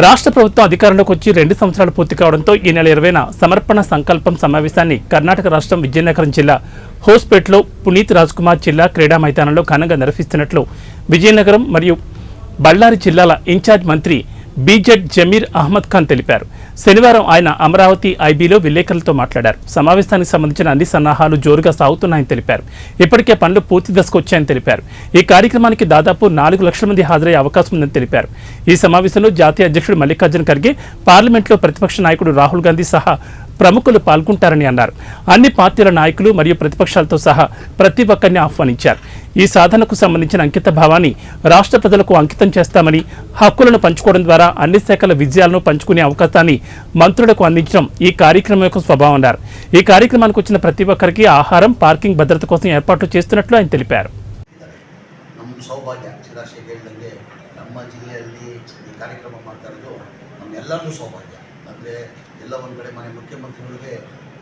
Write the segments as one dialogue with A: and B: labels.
A: రాష్ట్ర ప్రభుత్వం అధికారంలోకి వచ్చి 2 సంవత్సరాలు పూర్తి కావడంతో ఈ నెల 20న సమర్పణ సంకల్పం సమావేశాన్ని కర్ణాటక రాష్ట్రం విజయనగరం జిల్లా హోస్పేట్లో పునీత్ రాజ్ కుమార్ జిల్లా క్రీడా మైదానంలో ఘనంగా నిర్వహిస్తున్నట్లు విజయనగరం మరియు బళ్ళారి జిల్లాల ఇన్ఛార్జ్ మంత్రి బీజెడ్ జమీర్ అహ్మద్ ఖాన్ తెలిపారు. శనివారం ఆయన అమరావతి ఐబీలో విలేకరులతో మాట్లాడారు. సమావేశానికి సంబంధించిన అన్ని సన్నాహాలు జోరుగా సాగుతున్నాయని తెలిపారు. ఇప్పటికే పనులు పూర్తి దశకు వచ్చాయని తెలిపారు. ఈ కార్యక్రమానికి దాదాపు 4 లక్షల మంది హాజరయ్యే అవకాశం ఉందని తెలిపారు. ఈ సమావేశంలో జాతీయ అధ్యక్షుడు మల్లికార్జున ఖర్గే, పార్లమెంట్లో ప్రతిపక్ష నాయకుడు రాహుల్ గాంధీ సహా ప్రముఖులు పాల్గొంటారని అన్నారు. అన్ని పార్టీల నాయకులు మరియు ప్రతిపక్షాలతో సహా ప్రతి ఒక్కరిని ఆహ్వానించారు. ఈ సాధనకు సంబంధించిన అంకిత భావాన్ని రాష్ట్ర ప్రజలకు అంకితం చేస్తామని, హక్కులను పంచుకోవడం ద్వారా అన్ని శాఖల విజయాలను పంచుకునే అవకాశాన్ని మంత్రులకు అందించడం ఈ కార్యక్రమం యొక్క స్వభావం అన్నారు. ఈ కార్యక్రమానికి వచ్చిన ప్రతి ఒక్కరికి ఆహారం, పార్కింగ్ భద్రత కోసం ఏర్పాట్లు చేస్తున్నట్లు ఆయన తెలిపారు.
B: ನಮ್ಮ ಜಿಲ್ಲೆಯಲ್ಲಿ ಈ ಕಾರ್ಯಕ್ರಮ ಮಾಡ್ತಾ ಇರೋದು ನಮ್ಮೆಲ್ಲರಿಗೂ ಸೌಭಾಗ್ಯ. ಅಂದರೆ ಎಲ್ಲ ಒಂದು ಕಡೆ ಮನೆ ಮುಖ್ಯಮಂತ್ರಿಗಳಿಗೆ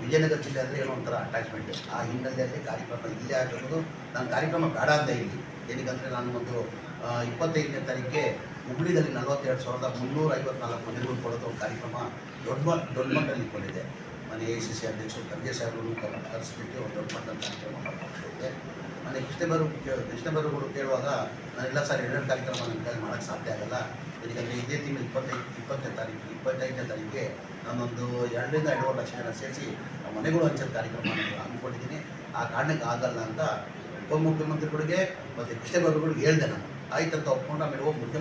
B: ವಿಜಯನಗರ ಜಿಲ್ಲೆ ಅಂದರೆ ಏನೋ ಒಂಥರ ಅಟ್ಯಾಚ್ಮೆಂಟ್. ಆ ಹಿನ್ನೆಲೆಯಲ್ಲಿ ಕಾರ್ಯಕ್ರಮ ಇಲ್ಲೇ ಆಗಿರೋದು. ನಾನು ಕಾರ್ಯಕ್ರಮ ಬೇಡ ಅಂತ ಇಲ್ಲಿ ಏನಕ್ಕಂದರೆ ನಾನು ಒಂದು 25ನೇ ತಾರೀಕಿಗೆ ಹುಬ್ಳಿದಲ್ಲಿ 42,354 ಮನೆಗಳು ಕೊಡೋದು ಒಂದು ಕಾರ್ಯಕ್ರಮ ದೊಡ್ಡ ಮಟ್ಟದಲ್ಲಿ ಇಟ್ಕೊಂಡಿದ್ದೆ. ಮನೆ AICC ಅಧ್ಯಕ್ಷರು ಖರ್ಗೆ ಸಾಹೇಬರು ಕರೆಸ್ಬಿಟ್ಟು ಒಂದು ದೊಡ್ಡ ಮಟ್ಟದ ಕಾರ್ಯಕ್ರಮ ಮಾಡ್ಕೊಂಡಿದ್ದೆ. ಮನೆ ಕೃಷ್ಣಬೈರೇಗೌಡರು ಕೇಳುವಾಗ ನಾನೆಲ್ಲ ಸರ್ 2 ಕಾರ್ಯಕ್ರಮ ನನ್ನ ಕೈಲಿ ಮಾಡೋಕ್ಕೆ ಸಾಧ್ಯ ಆಗಲ್ಲ. ಯಾಕಂದರೆ ಇದೇ ತಿಂಗಳು 25ನೇ ತಾರೀಕಿಗೆ ನಾನೊಂದು 2ರಿಂದ 2.5 ಲಕ್ಷ ಜನ ಸೇರಿಸಿ ಮನೆಗಳು ಹಂಚೋದು ಕಾರ್ಯಕ್ರಮ ಅಂದ್ಕೊಂಡಿದ್ದೀನಿ. ಆ ಕಾರಣಕ್ಕೆ ಆಗಲ್ಲ ಅಂತ ಉಪಮುಖ್ಯಮಂತ್ರಿಗಳಿಗೆ ಮತ್ತು ಕೃಷ್ಣಬೈರೇಗೌಡರಿಗೆ ಹೇಳಿದೆ. ನಾನು ಆಯ್ತಂತ ಒಪ್ಕೊಂಡು ಆಮೇಲೆ ಹೋಗಿ ಮುಖ್ಯಮಂತ್ರಿ